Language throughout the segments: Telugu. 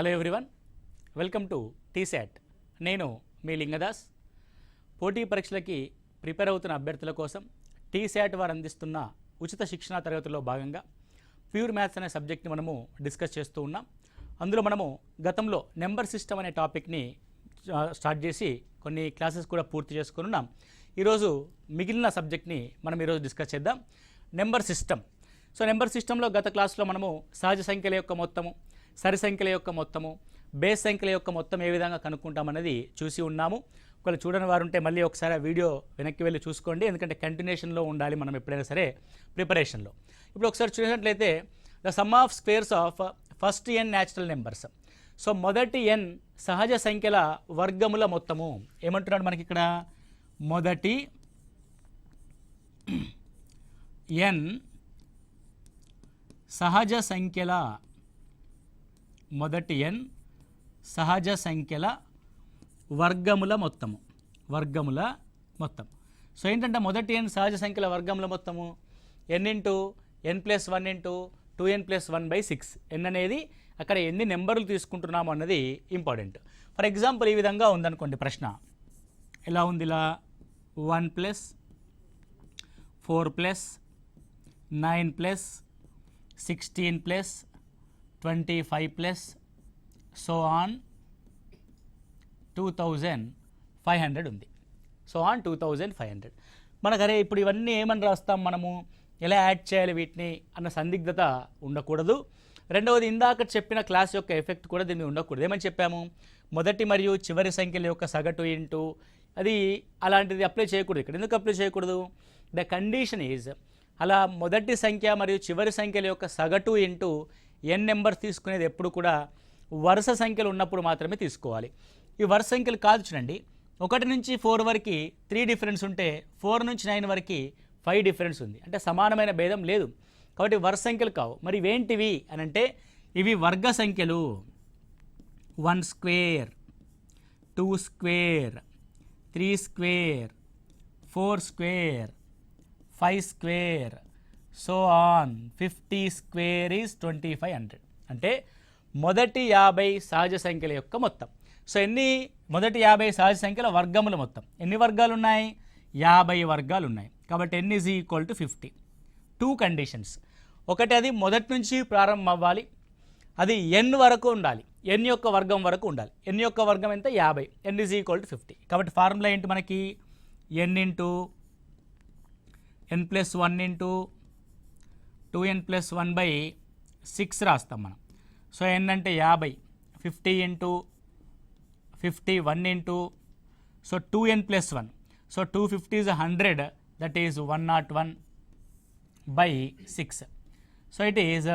Hello everyone, welcome to T-SAT. నేను మీ లింగదాస్. పోటీ పరీక్షలకి ప్రిపేర్ అవుతున్న అభ్యర్థుల కోసం టీశాట్ వారు అందిస్తున్న ఉచిత శిక్షణా తరగతిలో భాగంగా ప్యూర్ మ్యాథ్స్ అనే సబ్జెక్ట్ని మనము డిస్కస్ చేస్తూ ఉన్నాం. అందులో మనము గతంలో నెంబర్ సిస్టమ్ అనే టాపిక్ని స్టార్ట్ చేసి కొన్ని క్లాసెస్ కూడా పూర్తి చేసుకుని ఉన్నాం. ఈరోజు మిగిలిన సబ్జెక్ట్ని మనం ఈరోజు డిస్కస్ చేద్దాం, నెంబర్ సిస్టమ్. సో నెంబర్ సిస్టంలో గత క్లాస్లో మనము సహజ సంఖ్యల యొక్క మొత్తము, సరి సంఖ్యల యొక్క మొత్తము, బేస్ సంఖ్యల యొక్క మొత్తం ఏ విధంగా కనుక్కుంటామన్నది చూసి ఉన్నాము. ఒకవేళ చూడని వారు ఉంటే మళ్ళీ ఒకసారి ఆ వీడియో వెనక్కి వెళ్ళి చూసుకోండి, ఎందుకంటే కంటిన్యూషన్లో ఉండాలి మనం ఎప్పుడైనా సరే ప్రిపరేషన్లో. ఇప్పుడు ఒకసారి చూసినట్లయితే the sum of squares of first n natural numbers. So మొదటి ఎన్ సహజ సంఖ్యల వర్గముల మొత్తము ఏమంటున్నాడు మనకి ఇక్కడ? మొదటి ఎన్ సహజ సంఖ్యల, మొదటి ఎన్ సహజ సంఖ్యల వర్గముల మొత్తము, వర్గముల మొత్తం. సో ఏంటంటే మొదటి ఎన్ సహజ సంఖ్యల వర్గముల మొత్తము ఎన్ ఇంటూ ఎన్ ప్లస్ 1 ఇంటూ 2n+1/6. ఎన్ అనేది అక్కడ ఎన్ని నెంబర్లు తీసుకుంటున్నాము అన్నది ఇంపార్టెంట్. ఫర్ ఎగ్జాంపుల్ ఈ విధంగా ఉందనుకోండి ప్రశ్న. ఎలా ఉంది? ఇలా 1 + 4 + 9 + 16 + 25 సో ఆన్ 2500 ఉంది. So on 2500. మనకరే ఇప్పుడు ఇవన్నీ ఏమని రాస్తాం మనము, ఎలా యాడ్ చేయాలి వీటిని అన్న సందిగ్ధత ఉండకూడదు. రెండవది, ఇందాక చెప్పిన క్లాస్ యొక్క ఎఫెక్ట్ కూడా దీన్ని ఉండకూడదు. ఏమని చెప్పాము? మొదటి మరియు చివరి సంఖ్యల యొక్క సగటు ఇంటూ అది అలాంటిది అప్లై చేయకూడదు. ఇక్కడ ఎందుకు అప్లై చేయకూడదు? ద కండిషన్ ఈజ్, అలా మొదటి సంఖ్య మరియు చివరి సంఖ్యల యొక్క సగటు ఇంటూ ఎన్ నెంబర్ తీసుకునేది ఎప్పుడు కూడా వరుస సంఖ్యలు ఉన్నప్పుడు మాత్రమే తీసుకోవాలి. ఈ వరుస సంఖ్యలు కాదు చూడండి, 1 నుంచి 4 వరకు 3 డిఫరెన్స్ ఉంటే 4 నుంచి 9 వరకు 5 డిఫరెన్స్ ఉంది, అంటే సమానమైన భేదం లేదు, కాబట్టి వరుస సంఖ్యలు కావు. మరి ఇవేంటివి అని అంటే ఇవి వర్గ సంఖ్యలు. 1 square, 2 square, 3 square, 4 square, 5 square, so on 50 square is 2500. అంటే మొదటి 50 సహజ సంఖ్యల యొక్క మొత్తం. సో మొదటి 50 సహజ సంఖ్యల వర్గముల మొత్తం. ఎన్ని వర్గాలు ఉన్నాయి? 50 వర్గాలు ఉన్నాయి. కాబట్టి n is equal to 50. 2 conditions. ఒకటి, అది మొదటి నుంచి ప్రారంభం అవ్వాలి, అది n వరకు ఉండాలి, n యొక్క వర్గం వరకు ఉండాలి. n యొక్క వర్గం ఎంత? 50. n is equal to 50. కాబట్టి ఫార్ములా ఏంటి మనకి? n into n+1 into 2n+1/6 రాస్తాం మనం. సో n అంటే 50, 50 into 50, 1 into, so 2n+1. So 250 is 100, that is 101/6. So it is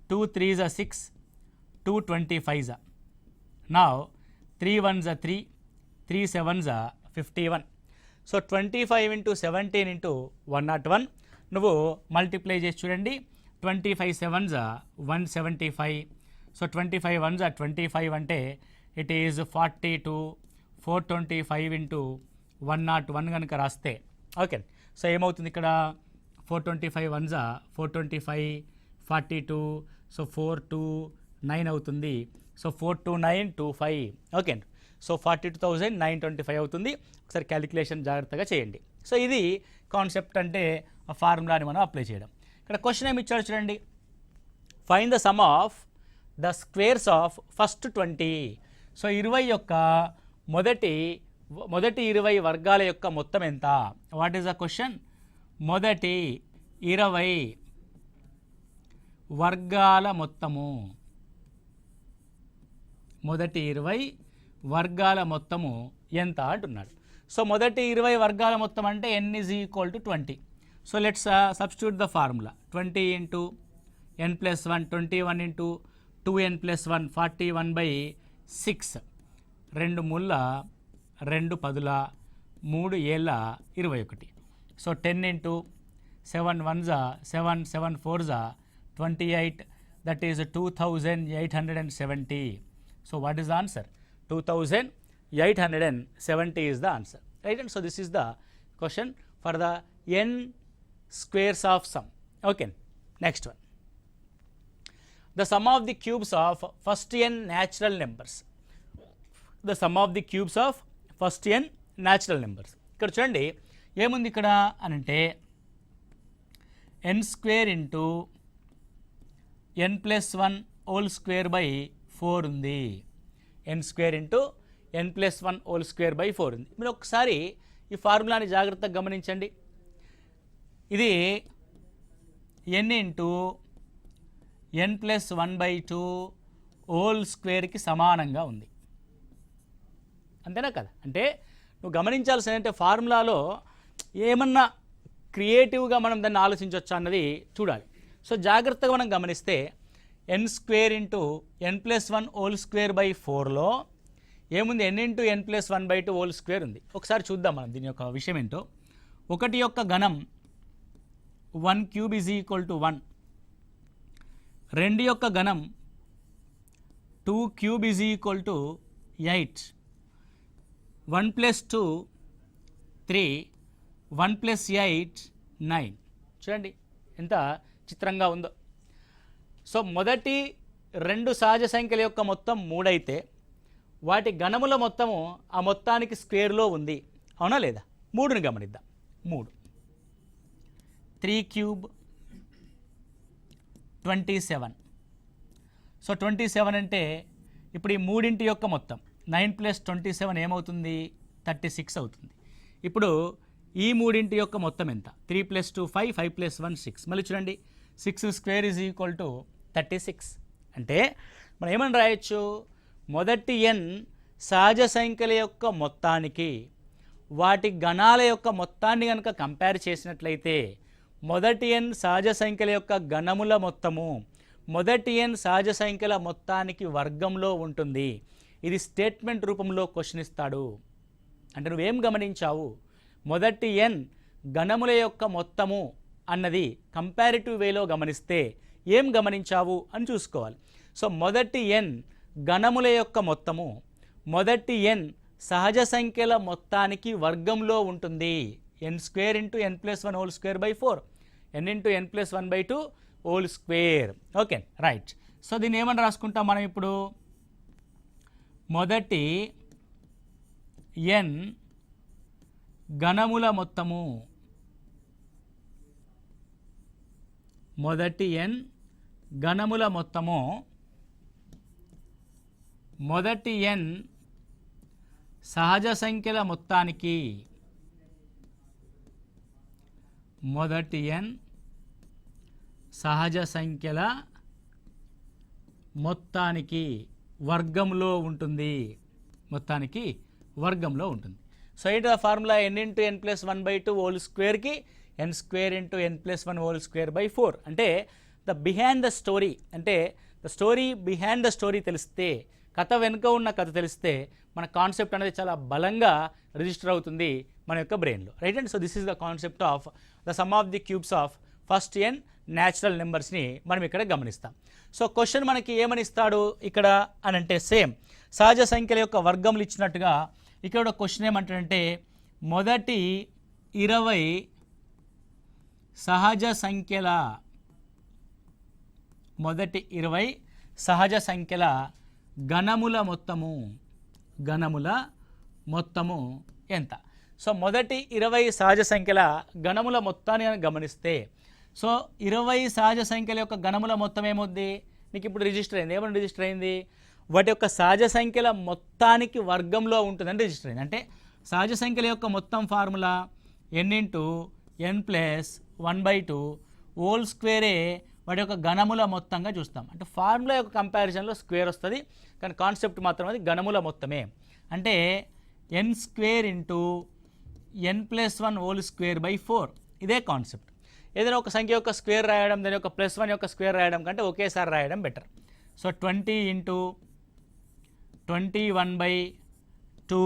2 3s are 6, 2 25s are. Now 3 1s are 3, 3 7s are 51. So 25 into 17 into 101 నువ్వు మల్టిప్లై చేసి చూడండి. 25 7s are 175. So 25 1s are 25 అంటే ఇట్ ఈజ్ 42. 425 ఇంటూ 101 కనుక రాస్తే ఓకే. సో ఏమవుతుంది ఇక్కడ? 425 1s are 425, 42, సో 429 అవుతుంది. So 42925 okay. సో 42,925 అవుతుంది. ఒకసారి క్యాలిక్యులేషన్ జాగ్రత్తగా చేయండి. సో ఇది కాన్సెప్ట్, అంటే ఆ ఫార్ములాని మనం అప్లై చేయడం. ఇక్కడ క్వశ్చన్ ఏమి ఇచ్చాడు చూడండి. Find the sum of the squares of first 20. So 20 యొక్క మొదటి 20 వర్గాల యొక్క మొత్తం ఎంత? What is the question? మొదటి 20 వర్గాల మొత్తము, మొదటి 20 వర్గాల మొత్తము ఎంత అంటున్నాడు. సో మొదటి 20 వర్గాల మొత్తం అంటే n is equal to 20. So let's substitute the formula. 20 into n+1, 21 into 2n+1, 41/6. 2 ముళ్ళ 2 పదుల 3 ఏళ్ళ 21. So 10 into 7 1s are 7, 7 4s are 28, that is 2870. So what is the answer? 2870 is the answer, right? And so this is the question for the n squares of sum. Okay, next one. The sum of the cubes of first n natural numbers. The sum of the cubes of first n natural numbers. ఇక్కడ చూడండి ఏముంది ఇక్కడ అనంటే n² into n+1 whole square by 4 ఉంది. n² into n+1 whole square by 4 ఉంది. మీరు ఒకసారి ఈ ఫార్ములాని జాగ్రత్తగా గమనించండి. ఇది n ఇంటూ n+1/2 హోల్ స్క్వేర్కి సమానంగా ఉంది. అంతేనా కదా? అంటే నువ్వు గమనించాల్సిన అంటే ఫార్ములాలో ఏమన్నా క్రియేటివ్గా మనం దాన్ని ఆలోచించవచ్చు అన్నది చూడాలి. సో జాగ్రత్తగా మనం గమనిస్తే n² into n+1 whole square by 4లో ఏముంది? n into n+1/2 whole square ఉంది. ఒకసారి చూద్దాం మనం దీని యొక్క విషయం ఏంటో. 1 యొక్క ఘనం 1³ = 1. 2 యొక్క ఘనం 2³ = 8. 1 + 2 3, 1 + 8 9. చూడండి ఎంత చిత్రంగా ఉందో. సో మొదటి 2 సహజ సంఖ్యల యొక్క మొత్తం 3 అయితే వాటి ఘనముల మొత్తము ఆ మొత్తానికి స్క్వేర్లో ఉంది. అవునా లేదా? 3ని గమనిద్దాం. 3 3³ 27. సో 27 అంటే ఇప్పుడు ఈ మూడింటి యొక్క మొత్తం 9 + 27 ఏమవుతుంది? 36 అవుతుంది. ఇప్పుడు ఈ మూడింటి యొక్క మొత్తం ఎంత? 3 + 2 5, 5 + 1 6. మళ్ళీ చూడండి 6² = 36. అంటే మనం ఏమని రాయొచ్చు? మొదటి n సహజ సంఖ్యల యొక్క మొత్తానికి వాటి గణాల యొక్క మొత్తాన్ని కనుక కంపేర్ చేసినట్లయితే మొదటి n సహజ సంఖ్యల యొక్క గణముల మొత్తము మొదటి n సహజ సంఖ్యల మొత్తానికి వర్గంలో ఉంటుంది. ఇది స్టేట్మెంట్ రూపంలో క్వశ్చన్ ఇస్తాడు. అంటే నువ్వేం గమనించావు? మొదటి n గణముల యొక్క మొత్తము అన్నది కంపారిటివ్ వేలో గమనిస్తే ఏం గమనించావు అని చూసుకోవాలి. సో మొదటి n గణముల యొక్క మొత్తము మొదటి n సహజ సంఖ్యల మొత్తానికి వర్గంలో ఉంటుంది. n² into n+1 whole square by 4, n into n+1/2 whole square. Okay right. So దీన్ని ఏమని రాసుకుంటాం మనం ఇప్పుడు? మొదటి n గణముల మొత్తము మొదటి n గణముల మొత్తము మొదటి n సహజ సంఖ్యల మొత్తానికి మొదటి n సహజ సంఖ్యల మొత్తానికి వర్గంలో ఉంటుంది. మొత్తానికి వర్గంలో ఉంటుంది. సో ఏంటి ఆ formula? n into n+1/2 whole స్క్వేర్కి n² into n+1 whole square by 4. అంటే ద బిహైండ్ ద స్టోరీ, అంటే the story behind the story తెలిస్తే, కథ వెనుక ఉన్న కథ తెలిస్తే మన కాన్సెప్ట్ అనేది చాలా బలంగా రిజిస్టర్ అవుతుంది మన యొక్క బ్రెయిన్లో. Right and so this is the concept of the sum of the cubes of first n natural నెంబర్స్ని మనం ఇక్కడ గమనిస్తాం. సో క్వశ్చన్ మనకి ఏమని ఇస్తాడు ఇక్కడ అని అంటే సేమ్ సహజ సంఖ్యల యొక్క వర్గములు ఇచ్చినట్టుగా ఇక్కడ క్వశ్చన్ ఏమంటాడంటే మొదటి 20 సహజ సంఖ్యల మొదటి 20 సహజ సంఖ్యల గణముల మొత్తము ఎంత? సో మొదటి 20 సహజ సంఖ్యల గణముల మొత్తాన్ని గమనిస్తే సో 20 సహజ సంఖ్యల యొక్క గణముల మొత్తం ఏమవుద్ది? నీకు ఇప్పుడు రిజిస్టర్ అయింది. ఏమని రిజిస్టర్ అయింది? వాటి యొక్క సహజ సంఖ్యల మొత్తానికి వర్గంలో ఉంటుందని రిజిస్టర్ అయింది. అంటే సహజ సంఖ్యల యొక్క మొత్తం formula n into n+1/2 whole స్క్వేరే వాటి యొక్క గణముల మొత్తంగా చూస్తాం. అంటే ఫార్ములా యొక్క కంపారిజన్లో స్క్వేర్ వస్తుంది, కానీ కాన్సెప్ట్ మాత్రం అది గణముల మొత్తమే. అంటే n² into n+1 whole square by 4. ఇదే కాన్సెప్ట్. ఏదైనా ఒక సంఖ్య యొక్క స్క్వేర్ రాయడం, దాని యొక్క +1 యొక్క స్క్వేర్ రాయడం కంటే ఒకేసారి రాయడం better. So 20 into 21/2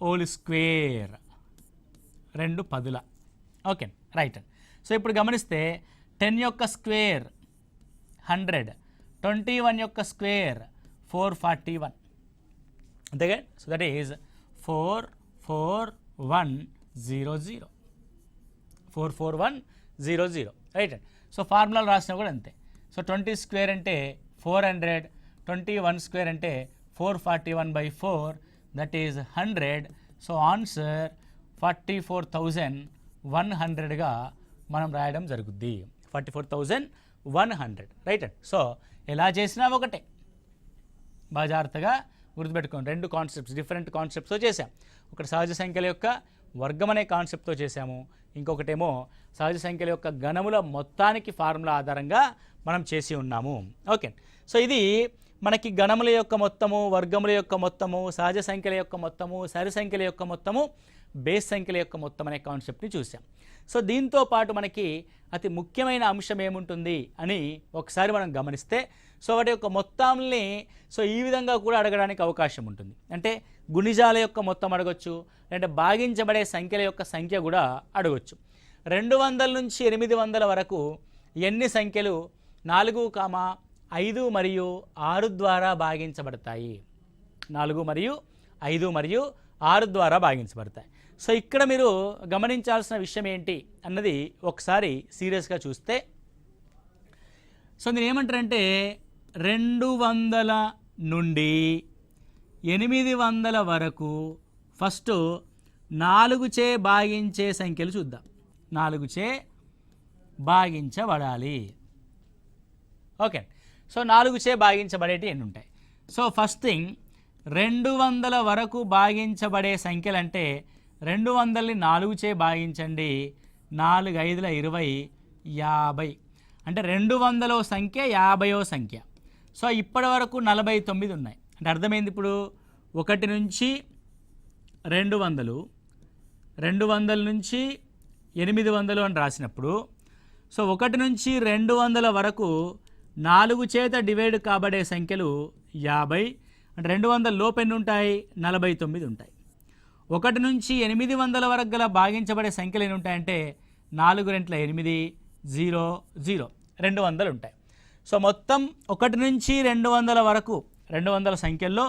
whole square, 2 10. Okay right. So ఇప్పుడు గమనిస్తే 10 యొక్క స్క్వేర్ 100, 21 యొక్క స్క్వేర్ 441. అంతేగా? So that is 44100. 44100 రైట్. సో ఫార్ములాలు రాసినా కూడా అంతే. సో 20 స్క్వేర్ అంటే 400, 21 స్క్వేర్ అంటే 441/4, దట్ ఈజ్ 100. సో ఆన్సర్ 44,100గా మనం రాయడం జరుగుద్ది. 44,100 రైట్ అండి. సో ఎలా చేసినా ఒకటే, బాగా జాగ్రత్తగా గుర్తుపెట్టుకోండి. రెండు కాన్సెప్ట్స్, డిఫరెంట్ కాన్సెప్ట్స్తో చేసాం. ఒకటి సహజ సంఖ్యల యొక్క వర్గం అనే కాన్సెప్ట్తో చేసాము, ఇంకొకటేమో సహజ సంఖ్యల యొక్క గణముల మొత్తానికి ఫార్ములా ఆధారంగా మనం చేసి ఉన్నాము. ఓకే, సో ఇది మనకి గణముల యొక్క మొత్తము, వర్గముల యొక్క మొత్తము, సహజ సంఖ్యల యొక్క మొత్తము, సరి సంఖ్యల యొక్క మొత్తము, బేస్ సంఖ్యల యొక్క మొత్తం అనే కాన్సెప్ట్ని చూసాం. సో దీంతో పాటు మనకి అతి ముఖ్యమైన అంశం ఏముంటుంది అని ఒకసారి మనం గమనిస్తే, సో వాటి యొక్క మొత్తాలని సో ఈ విధంగా కూడా అడగడానికి అవకాశం ఉంటుంది. అంటే గుణిజాల యొక్క మొత్తం అడగొచ్చు, అంటే భాగించబడే సంఖ్యల యొక్క సంఖ్య కూడా అడగొచ్చు. 200 నుంచి 800 వరకు ఎన్ని సంఖ్యలు 4, 5 మరియు 6 ద్వారా భాగించబడతాయి? 4 మరియు 5 మరియు 6 ద్వారా భాగించబడతాయి. సో ఇక్కడ మీరు గమనించాల్సిన విషయం ఏంటి అన్నది ఒకసారి సీరియస్గా చూస్తే, సో నేను ఏమంటారంటే 200 నుండి 800 వరకు ఫస్ట్ 4చే భాగించే సంఖ్యలు చూద్దాం. 4చే భాగించబడాలి. ఓకే, సో 4చే భాగించబడేటి ఎన్ని ఉంటాయి? సో ఫస్ట్ థింగ్ 200 వరకు భాగించబడే సంఖ్యలు అంటే 200ని 4చే భాగించండి. 4 5 20, 50. అంటే 200వ సంఖ్య 50వ సంఖ్య. సో ఇప్పటి వరకు 49 ఉన్నాయి. అంటే అర్థమైంది. ఇప్పుడు 1 నుంచి 200, 200 నుంచి 800 అని రాసినప్పుడు, సో 1 నుంచి 200 వరకు 4 చేత డివైడ్ కాబడే సంఖ్యలు 50. అంటే 200 లోపు ఎన్ని ఉంటాయి? 49 ఉంటాయి. 1 నుంచి 800 వరకు గల భాగించబడే సంఖ్యలు ఎన్ని ఉంటాయంటే 4 2 8, 0 0, 200 ఉంటాయి. సో మొత్తం 1 నుంచి 200 వరకు 200 సంఖ్యల్లో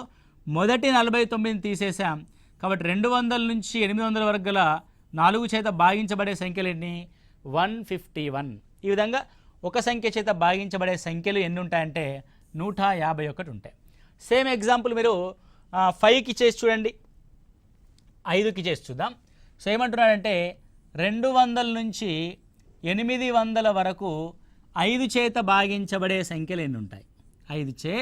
మొదటి 49ని తీసేసాం. కాబట్టి 200 నుంచి 800 వరకు గల 4 చేత భాగించబడే సంఖ్యలు ఎన్ని? 151. ఈ విధంగా ఒక సంఖ్య చేత భాగించబడే సంఖ్యలు ఎన్ని ఉంటాయంటే 151 ఉంటాయి. సేమ్ ఎగ్జాంపుల్ మీరు 5కి చేసి చూడండి, 5కి చేసి చూద్దాం. సో ఏమంటున్నాడంటే 200 నుంచి 800 వరకు 5 చేత భాగించబడే సంఖ్యలు ఎన్ని ఉంటాయి? 5చే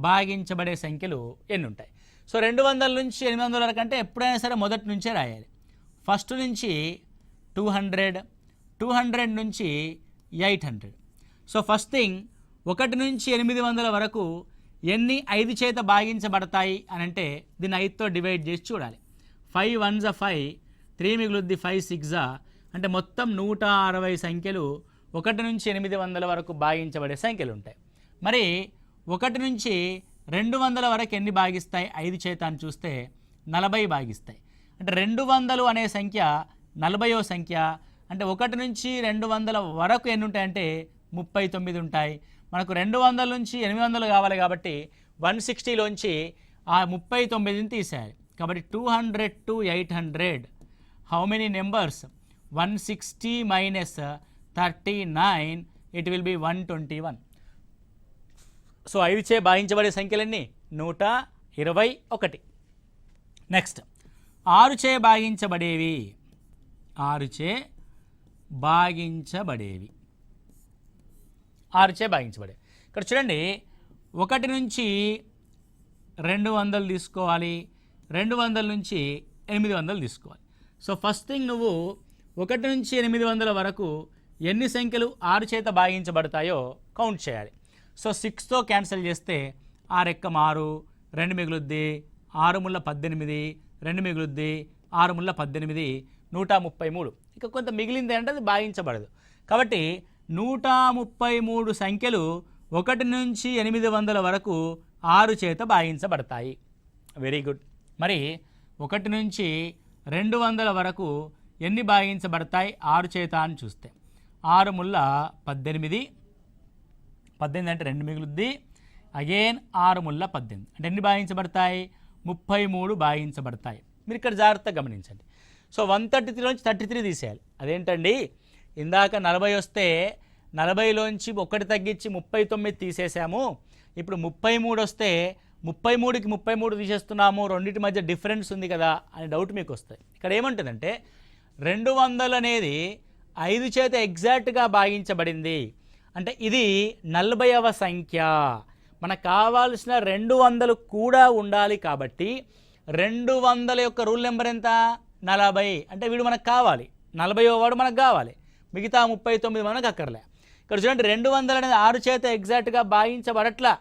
భాగించబడే సంఖ్యలు ఎన్ని ఉంటాయి? సో 200 నుంచి 800 వరకు అంటే ఎప్పుడైనా సరే మొదటి నుంచే రాయాలి. ఫస్ట్ నుంచి 200, 200 నుంచి 800. సో ఫస్ట్ థింగ్ 1 నుంచి 800 వరకు ఎన్ని 5 చేత భాగించబడతాయి అని అంటే దీన్ని 5తో డివైడ్ చేసి చూడాలి. 5 1 5, 3 మిగులుద్ది 5 6, అంటే మొత్తం 160 సంఖ్యలు 1 నుంచి 800 వరకు భాగించబడే సంఖ్యలు ఉంటాయి. మరి 1 నుంచి 200 వరకు ఎన్ని భాగిస్తాయి 5 చేత అని చూస్తే 40 భాగిస్తాయి. అంటే 200 అనే సంఖ్య 40వ సంఖ్య. అంటే 1 నుంచి 200 వరకు ఎన్ని ఉంటాయంటే 39 ఉంటాయి. మనకు 200 నుంచి 800 కావాలి కాబట్టి 160లోంచి ఆ 39ని తీసేయాలి. కాబట్టి 200 to 800, how many numbers? 160 minus 39, it will be 121. So 5చే భాగించబడే సంఖ్యలన్నీ 121. నెక్స్ట్ 6చే భాగించబడేవి. 6చే భాగించబడేవి. 6చే భాగించబడేవి. ఇక్కడ చూడండి, 1 నుంచి 200 తీసుకోవాలి, 200 నుంచి 800 తీసుకోవాలి. సో ఫస్ట్ థింగ్ నువ్వు 1 నుంచి 800 వరకు ఎన్ని సంఖ్యలు 6 చేత భాగించబడతాయో కౌంట్ చేయాలి. సో 6తో క్యాన్సిల్ చేస్తే 6 ఎక్కం 6, 2 మిగులుద్ది 6 ముళ్ళ 18, 2 మిగులుద్ది 6 ముళ్ళ 18, 133. ఇక కొంత మిగిలింది అంటే అది భాగించబడదు. కాబట్టి 133 సంఖ్యలు 1 నుంచి 800 వరకు 6 చేత భాగించబడతాయి. Very good. మరి 1 నుంచి 200 వరకు ఎన్ని భాగించబడతాయి 6 చేత అని చూస్తే 6 ముళ్ళ 18, 18 అంటే 2 మిగులుద్ది, అగైన్ 6 ముళ్ళ 18 అంటే ఎన్ని భాగించబడతాయి? 33 భాగించబడతాయి. మీరు ఇక్కడ జాగ్రత్తగా గమనించండి. సో 133 నుంచి 33 తీసేయాలి. అదేంటండి, ఇందాక 40 వస్తే 40లోంచి 1 తగ్గించి 39 తీసేసాము. ఇప్పుడు 33 వస్తే 33కి 33 తీసేస్తున్నాము, రెండింటి మధ్య డిఫరెన్స్ ఉంది కదా అనే డౌట్ మీకు వస్తుంది. ఇక్కడ ఏమంటుందంటే 200 అనేది 5 చేత ఎగ్జాక్ట్గా భాగించబడింది. అంటే ఇది 40వ సంఖ్య. మనకు కావాల్సిన 200 కూడా ఉండాలి కాబట్టి 200 యొక్క రూల్ నెంబర్ ఎంత? 40. అంటే వీడు మనకు కావాలి, 40వ వాడు మనకు కావాలి, మిగతా 39 మనకు అక్కర్లే. ఇక్కడ చూడండి 200 అనేది 6 చేత ఎగ్జాక్ట్గా భాగించబడట్లా.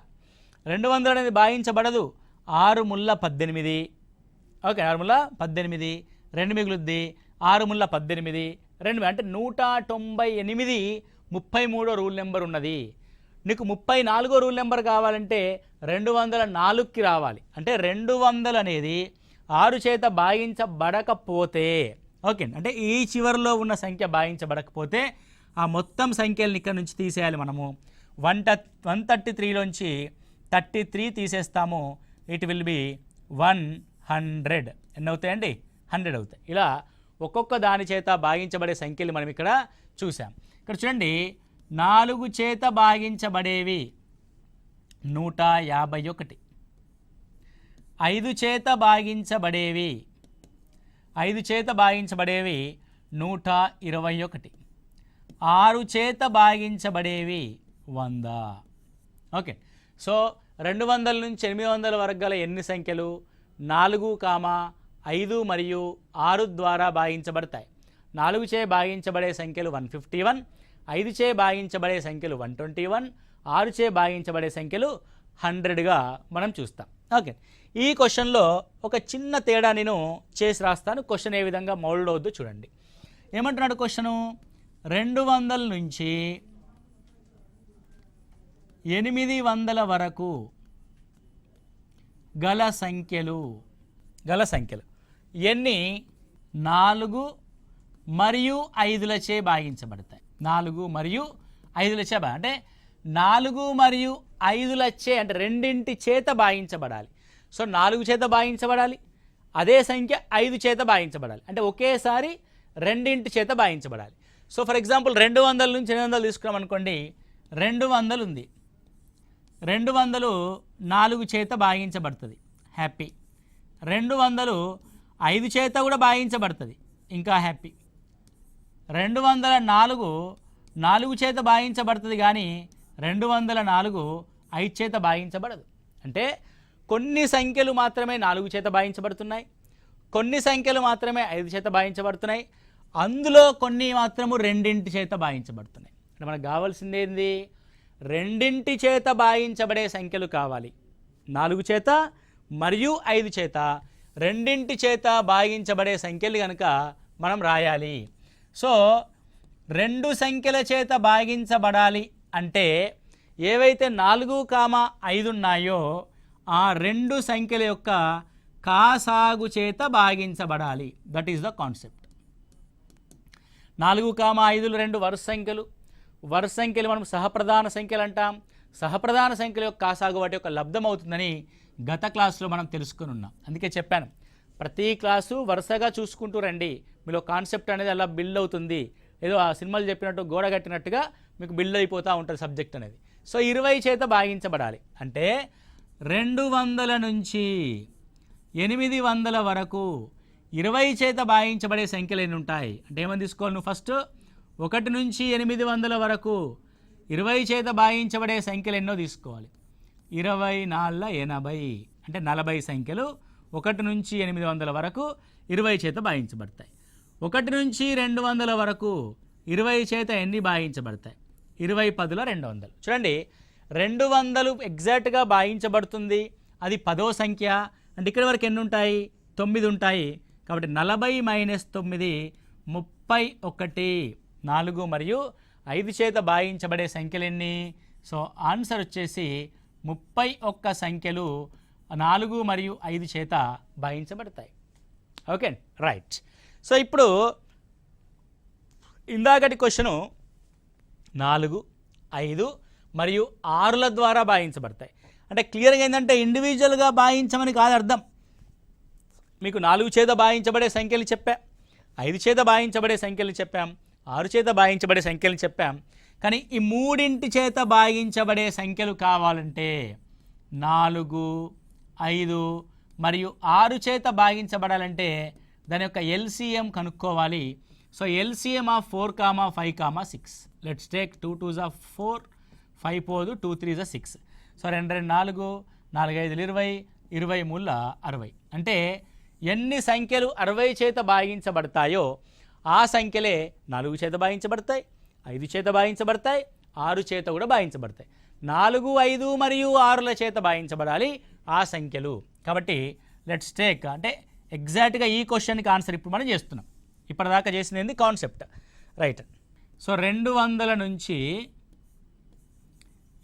200 అనేది భాగించబడదు. 6 ముళ్ళ 18. ఓకే, 6 ముళ్ళ 18, 2 మిగులుద్ది, 6 ముళ్ళ 18, 2 అంటే 198 33వ రూల్ నెంబర్ ఉన్నది. నీకు 34వ రూల్ నెంబర్ కావాలంటే 204కి రావాలి. అంటే 200 అనేది 6 చేత భాగించబడకపోతే, ఓకే, అంటే ఈ చివరిలో ఉన్న సంఖ్య భాగించబడకపోతే ఆ మొత్తం సంఖ్యలను ఇక్కడ నుంచి తీసేయాలి మనము. 133లోంచి 33 తీసేస్తాము. It will be 100. ఎన్ని అవుతాయండి? 100 అవుతాయి. ఇలా ఒక్కొక్క దాని చేత భాగించబడే సంఖ్యలు మనం ఇక్కడ చూసాం. ఇక్కడ చూడండి 4 చేత భాగించబడేవి 151, 5 చేత భాగించబడేవి 121, 6 చేత భాగించబడేవి 100. ఓకే, సో 200 నుంచి 800 వరకు గల ఎన్ని సంఖ్యలు? 4, 5 మరియు 6 ద్వారా భాగించబడతాయి. 4 చే భాగించబడే సంఖ్యలు 151, 5 చే భాగించబడే సంఖ్యలు 121, 6 చే భాగించబడే సంఖ్యలు 100గా మనం చూస్తాం. ఓకే, ఈ క్వశ్చన్లో ఒక చిన్న తేడా నేను చేసి రాస్తాను. క్వశ్చన్ ఏ విధంగా మౌల్డ్ అవుద్దో చూడండి. ఏమంటున్నాడు క్వశ్చను? 200 నుంచి 800 వరకు గల సంఖ్యలు ఎన్ని 4 మరియు 5లచే భాగించబడతాయి? 4 మరియు 5లచే అంటే 4 మరియు 5లచే అంటే రెండింటి చేత భాగించబడాలి. సో 4 చేత భాగించబడాలి, అదే సంఖ్య 5 చేత భాగించబడాలి. అంటే ఒకేసారి రెండింటి చేత భాగించబడాలి. సో ఫర్ ఎగ్జాంపుల్ 200 నుంచి 800 తీసుకున్నాం అనుకోండి. 200 ఉంది, 200 4 చేత భాగించబడుతుంది, హ్యాపీ. 200 5 చేత కూడా భాగించబడుతుంది, ఇంకా హ్యాపీ. 204 4 చేత భాగించబడుతుంది కానీ 204 5 చేత భాగించబడదు. అంటే కొన్ని సంఖ్యలు మాత్రమే 4 చేత భాగించబడుతున్నాయి, కొన్ని సంఖ్యలు మాత్రమే 5 చేత భాగించబడుతున్నాయి, అందులో కొన్ని మాత్రము రెండింటి చేత భాగించబడుతున్నాయి. అంటే మనకు కావాల్సింది ఏంది? రెండింటి చేత భాగించబడే సంఖ్యలు కావాలి. 4 చేత మరియు 5 చేత రెండింటి చేత భాగించబడే సంఖ్యలు కనుక మనం రాయాలి. సో 2 సంఖ్యల చేత భాగించబడాలి అంటే ఏవైతే 4, 5 ఉన్నాయో ఆ 2 సంఖ్యల యొక్క కాసాగు చేత భాగించబడాలి. That is the concept. 4, 5 2 వరుస సంఖ్యలు మనం సహప్రధాన సంఖ్యలు అంటాం. సహప్రధాన సంఖ్యల యొక్క కాసాగు వాటి యొక్క లబ్ధం అవుతుందని గత క్లాసులో మనం తెలుసుకుని ఉన్నాం. అందుకే చెప్పాను, ప్రతి క్లాసు వరుసగా చూసుకుంటూ రండి, మీలో కాన్సెప్ట్ అనేది అలా బిల్డ్ అవుతుంది. ఏదో ఆ సినిమాలు చెప్పినట్టు గోడ కట్టినట్టుగా మీకు బిల్డ్ అయిపోతూ ఉంటుంది సబ్జెక్ట్ అనేది. సో 20 చేత భాగించబడాలి అంటే 200 నుంచి 800 వరకు 20 చేత భాగించబడే సంఖ్యలు ఎన్ని ఉంటాయి అంటే ఏమని తీసుకోవాలి నువ్వు? ఫస్ట్ 1 నుంచి 800 వరకు 20 చేత భాగించబడే సంఖ్యలు ఎన్నో తీసుకోవాలి. 24 80 అంటే 40 సంఖ్యలు 1 నుంచి 800 వరకు 20 చేత భాగించబడతాయి. 1 నుంచి 200 వరకు 20 చేత ఎన్ని భాగించబడతాయి? 20 10 200. చూడండి 200 ఎగ్జాక్ట్గా భాగించబడుతుంది, అది 10వ సంఖ్య. అంటే ఇక్కడ వరకు ఎన్ని ఉంటాయి? 9 ఉంటాయి. కాబట్టి 40 - 9 31. 4 మరియు 5 చేత భాగించబడే సంఖ్యలు ఎన్ని? సో ఆన్సర్ వచ్చేసి 31 సంఖ్యలు 4 మరియు 5 చేత భాగించబడతాయి. Okay, right. సో ఇప్పుడు ఇందాకటి క్వశ్చను 4, 5 మరియు 6ల ద్వారా భాగించబడతాయి. అంటే క్లియర్గా ఏంటంటే ఇండివిజువల్గా భాగించమని కాదు అర్థం. మీకు 4 చేత భాగించబడే సంఖ్యలు చెప్పా, 5 చేత భాగించబడే సంఖ్యలు చెప్పాం, 6 చేత భాగించబడే సంఖ్యలు చెప్పాం. కానీ ఈ మూడింటి చేత భాగించబడే సంఖ్యలు కావాలంటే 4, 5 మరియు 6 చేత భాగించబడాలంటే దాని యొక్క ఎల్సిఎం కనుక్కోవాలి. So LCM of 4, 5, 6. Let's take 2 2s of 4, 5 పోదు, 2 3s 6. సో 2 2 4, 4 5 20, 20 3 60. అంటే ఎన్ని సంఖ్యలు 60 చేత భాగించబడతాయో ఆ సంఖ్యలే 4 చేత భాగించబడతాయి, 5 చేత భాగించబడతాయి, 6 చేత కూడా భాగించబడతాయి. 4, 5 మరియు 6ల చేత భాగించబడాలి ఆ సంఖ్యలు. కాబట్టి లెట్స్ టేక్ అంటే ఎగ్జాక్ట్గా ఈ క్వశ్చన్కి ఆన్సర్ ఇప్పుడు మనం చేస్తున్నాం. ఇప్పటిదాకా చేసింది కాన్సెప్ట్, రైట్. సో 200 నుంచి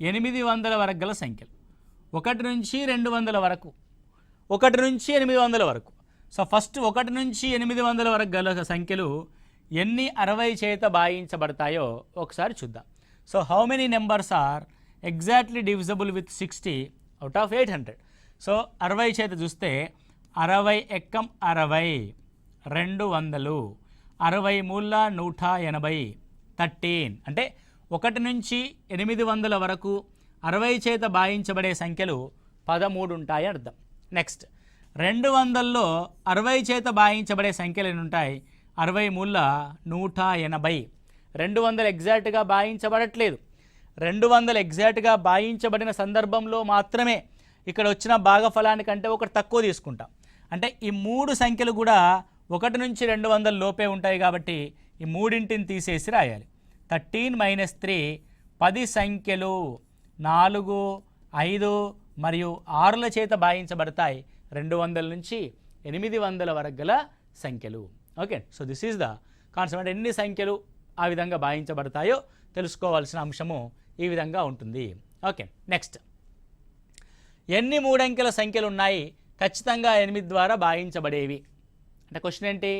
800 వరకు గల సంఖ్యలు, 1 నుంచి 200 వరకు, 1 నుంచి 800 వరకు. సో ఫస్ట్ 1 నుంచి 800 వరకు గల సంఖ్యలు ఎన్ని 60 చేత భాగించబడతాయో ఒకసారి చూద్దాం. So how many numbers are exactly divisible with 60 out of 800? So 60 చేత చూస్తే 60 ఎక్కం 60, 200, 60 మూల 180, 13. అంటే 1 నుంచి 800 వరకు 60 చేత భాగించబడే సంఖ్యలు 13 ఉంటాయి అర్థం. నెక్స్ట్ 200లో 60 చేత భాగించబడే సంఖ్యలు ఎన్ని ఉంటాయి? 60 మూల 180. 200 ఎగ్జాక్ట్గా భాగించబడట్లేదు. 200 ఎగ్జాక్ట్గా భాగించబడిన సందర్భంలో మాత్రమే ఇక్కడ వచ్చిన భాగఫలానికంటే ఒకటి తక్కువ తీసుకుంటాం. అంటే ఈ 3 సంఖ్యలు కూడా 1 నుంచి 200 లోపే ఉంటాయి కాబట్టి ఈ మూడింటిని తీసేసి రాయాలి. 13 - 3 10 సంఖ్యలు 4, 5 మరియు 6ల చేత భాగించబడతాయి 200 నుంచి 800 వరకు గల సంఖ్యలు. Okay, so this is the concept. అంటే ఎన్ని సంఖ్యలు ఆ విధంగా భాగించబడతాయో తెలుసుకోవాల్సిన అంశము ఈ విధంగా ఉంటుంది. ఓకే, నెక్స్ట్ ఎన్ని 3 అంకెల సంఖ్యలు ఉన్నాయి ఖచ్చితంగా 8 ద్వారా భాగించబడేవి? అంటే క్వశ్చన్ ఏంటి?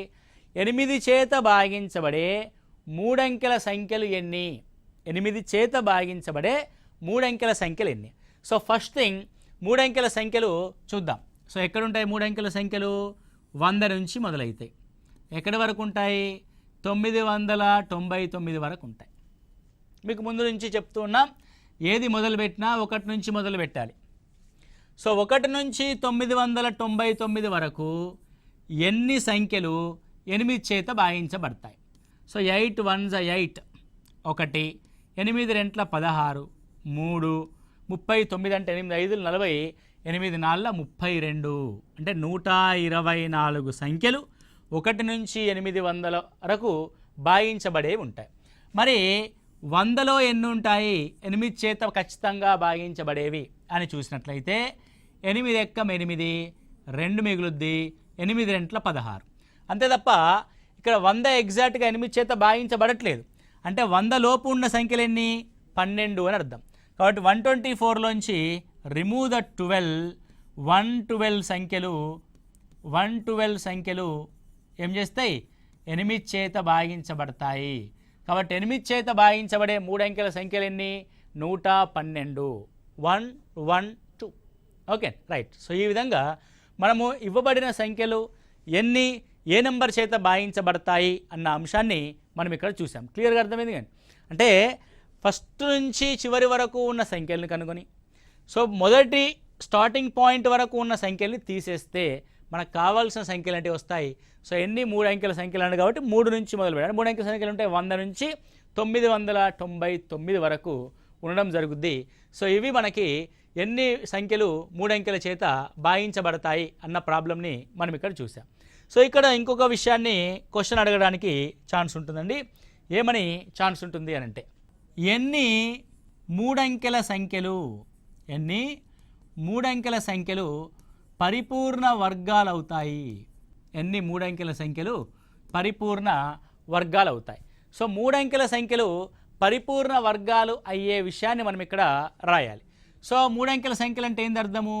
8 చేత భాగించబడే 3 అంకెల సంఖ్యలు ఎన్ని? 8 చేత భాగించబడే 3 అంకెల సంఖ్యలు ఎన్ని? సో ఫస్ట్ థింగ్ 3 అంకెల సంఖ్యలు చూద్దాం. సో ఎక్కడుంటాయి 3 అంకెల సంఖ్యలు? 100 నుంచి మొదలవుతాయి. ఎక్కడి వరకు ఉంటాయి? 999 వరకు ఉంటాయి. మీకు ముందు నుంచి చెప్తూ ఉన్నాం, ఏది మొదలుపెట్టినా 1 నుంచి మొదలు పెట్టాలి. సో 1 నుంచి 999 వరకు ఎన్ని సంఖ్యలు 8 చేత భాగించబడతాయి? సో 8 1s 8, 1, 8 2 16, 3, 39 అంటే 8 5 40, 8 4 32 అంటే 124 సంఖ్యలు 1 నుంచి 800 వరకు భాగించబడేవి ఉంటాయి. మరి 100లో ఎన్ని ఉంటాయి 8 చేత ఖచ్చితంగా భాగించబడేవి అని చూసినట్లయితే 8 ఎక్కం 8, 2 మిగులుద్ది, 8 2 16. అంతే తప్ప ఇక్కడ 100 ఎగ్జాక్ట్గా 8 చేత భాగించబడట్లేదు. అంటే 100 లోపు ఉన్న సంఖ్యలు ఎన్ని? 12 అని అర్థం. కాబట్టి 124లోంచి రిమూవ్ ద 112 సంఖ్యలు ఏం చేస్తాయి? 8 చేత భాగించబడతాయి. కాబట్టి 8 చేత భాగించబడే 3 అంకెల సంఖ్యలు ఎన్ని? 112. 1 1 2. Okay, right. సో ఈ విధంగా మనము ఇవ్వబడిన సంఖ్యలు ఎన్ని ఏ నెంబర్ చేత భాగించబడతాయి అన్న అంశాన్ని మనం ఇక్కడ చూసాం. క్లియర్గా అర్థమైంది కానీ అంటే ఫస్ట్ నుంచి చివరి వరకు ఉన్న సంఖ్యలను కనుగొని సో మొదటి స్టార్టింగ్ పాయింట్ వరకు ఉన్న సంఖ్యల్ని తీసేస్తే మనకు కావాల్సిన సంఖ్యలు అంటే వస్తాయి. సో ఎన్ని 3 అంకెల సంఖ్యలు అన్నాడు కాబట్టి 3 నుంచి మొదలు పెట్టాలి. 3 అంకెల సంఖ్యలు ఉంటాయి 100 నుంచి 999 వరకు ఉండడం జరుగుద్ది. సో ఇవి మనకి ఎన్ని సంఖ్యలు 3 అంకెల చేత భాగించబడతాయి అన్న ప్రాబ్లమ్ని మనం ఇక్కడ చూసాం. సో ఇక్కడ ఇంకొక విషయాన్ని క్వశ్చన్ అడగడానికి ఛాన్స్ ఉంటుందండి. ఏమని ఛాన్స్ ఉంటుంది అని అంటే ఎన్ని 3 అంకెల సంఖ్యలు పరిపూర్ణ వర్గాలు అవుతాయి? ఎన్ని 3 అంకెల సంఖ్యలు పరిపూర్ణ వర్గాలు అవుతాయి? సో 3 అంకెల సంఖ్యలు పరిపూర్ణ వర్గాలు అయ్యే విషయాన్ని మనం ఇక్కడ రాయాలి. సో 3 అంకెల సంఖ్యలు అంటే ఏంది అర్థము?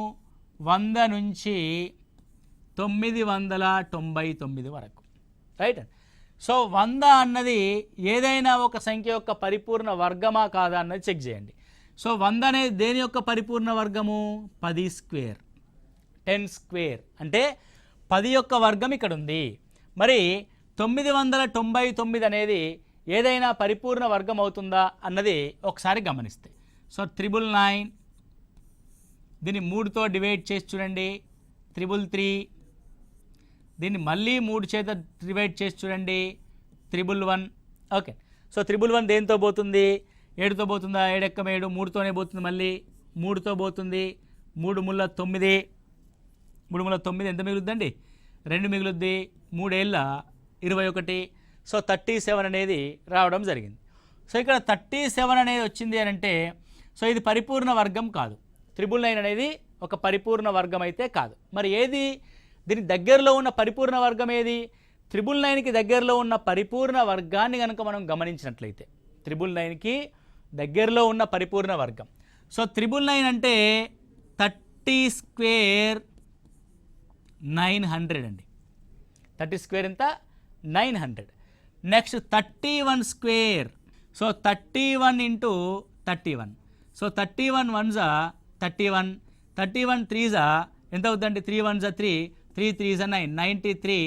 100 నుంచి 999 వరకు, రైట్? సో 100 అన్నది ఏదైనా ఒక సంఖ్య యొక్క పరిపూర్ణ వర్గమా కాదా అన్నది చెక్ చేయండి. సో 100 అనేది దేని యొక్క పరిపూర్ణ వర్గము? 10 స్క్వేర్, 10 స్క్వేర్ అంటే 10 యొక్క వర్గం ఇక్కడ ఉంది. మరి 999 అనేది ఏదైనా పరిపూర్ణ వర్గం అవుతుందా అన్నది ఒకసారి గమనిస్తే. సో 999 దీన్ని 3తో డివైడ్ చేసి చూడండి, 333. దీన్ని మళ్ళీ 3 చేత డివైడ్ చేసి చూడండి, 111. ఓకే, సో 111 దేంతో పోతుంది? 7తో పోతుందా? 7 ఎక్కం 7, 3తోనే పోతుంది, మళ్ళీ 3తో పోతుంది. 3 ముళ్ళ 9, 3 ముళ్ళ 9 ఎంత మిగులుద్దండి? 2 మిగులుద్ది. 3 ఏళ్ళ 21. సో 37 అనేది రావడం జరిగింది. సో ఇక్కడ 37 అనేది వచ్చింది అని అంటే సో ఇది పరిపూర్ణ వర్గం కాదు. 999 అనేది ఒక పరిపూర్ణ వర్గం అయితే కాదు. మరి ఏది దీని దగ్గరలో ఉన్న పరిపూర్ణ వర్గం ఏది? 999కి దగ్గరలో ఉన్న పరిపూర్ణ వర్గాన్ని కనుక మనం గమనించినట్లయితే 999కి దగ్గరలో ఉన్న పరిపూర్ణ వర్గం. సో 999 అంటే 30 స్క్వేర్ 900 అండి. 30 స్క్వేర్ ఎంత? 900. Next 31 square. So 31 into 31. So 31 1s 31, 31 3s ఎంత అవుతుందండి? 3 1s 3, 3 3s 9, 93.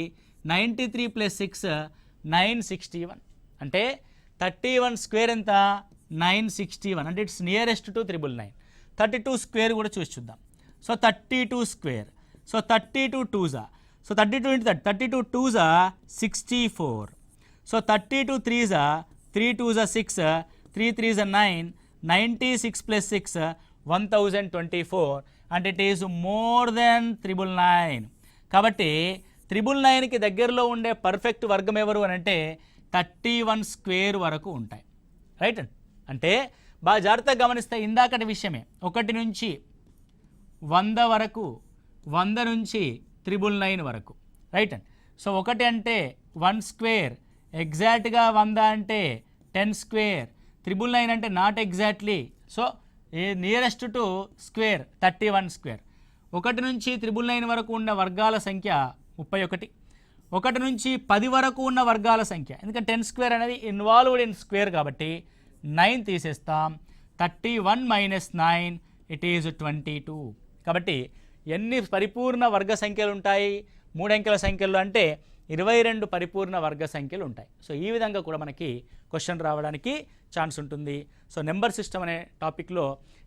93 ప్లస్ 6 961. అంటే 31 స్క్వేర్ ఎంత? 961. అంటే ఇట్స్ నియరెస్ట్ టు 999. 32 స్క్వేర్ కూడా చూసి చూద్దాం. So 32 square. So 32 2s. So 32 into 32 2s 64. So 32 3s 3 2s 6, 3 3s 9, 96 plus 6 1024. అంటే ఇట్ ఈజ్ మోర్ దెన్ 999. కాబట్టి 999కి దగ్గరలో ఉండే పర్ఫెక్ట్ వర్గం ఎవరు అని అంటే 31 స్క్వేర్ వరకు ఉంటాయి. రైట్ అండి. అంటే బాగా జాగ్రత్తగా గమనిస్తే ఇందాకటి విషయమే, 1 నుంచి 100 వరకు, 100 నుంచి 999 వరకు. రైట్ అండి. సో 1 అంటే 1 స్క్వేర్, ఎగ్జాక్ట్గా 100 అంటే 10 స్క్వేర్, 999 అంటే not exactly. So nearest to square 31 square. 1 నుంచి 999 వరకు ఉన్న వర్గాల సంఖ్య 31. 1 నుంచి 10 వరకు ఉన్న వర్గాల సంఖ్య, ఎందుకంటే 10 స్క్వేర్ అనేది ఇన్వాల్వ్డ్ ఇన్ స్క్వేర్ కాబట్టి 9 తీసేస్తాం. 31 మైనస్ 9 ఇట్ ఈజ్ 22. కాబట్టి ఎన్ని పరిపూర్ణ వర్గ సంఖ్యలు ఉంటాయి? 3 అంకెల సంఖ్యలు అంటే 22 పరిపూర్ణ వర్గ సంఖ్యలు ఉంటాయి. సో ఈ విధంగా కూడా మనకి క్వశ్చన్ రావడానికి ఛాన్స్ ఉంటుంది. సో నెంబర్ సిస్టమ్ అనే టాపిక్లో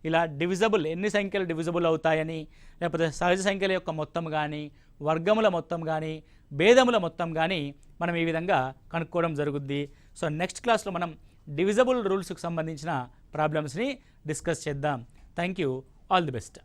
ఇలా డివిజబుల్, ఎన్ని సంఖ్యలు డివిజబుల్ అవుతాయని, లేకపోతే సహజ సంఖ్యల యొక్క మొత్తం కానీ, వర్గముల మొత్తం కానీ, భేదముల మొత్తం కానీ మనం ఈ విధంగా కనుక్కోవడం జరుగుద్ది. సో నెక్స్ట్ క్లాస్లో మనం డివిజబుల్ రూల్స్కి సంబంధించిన ప్రాబ్లమ్స్ని డిస్కస్ చేద్దాం. Thank you. All the best.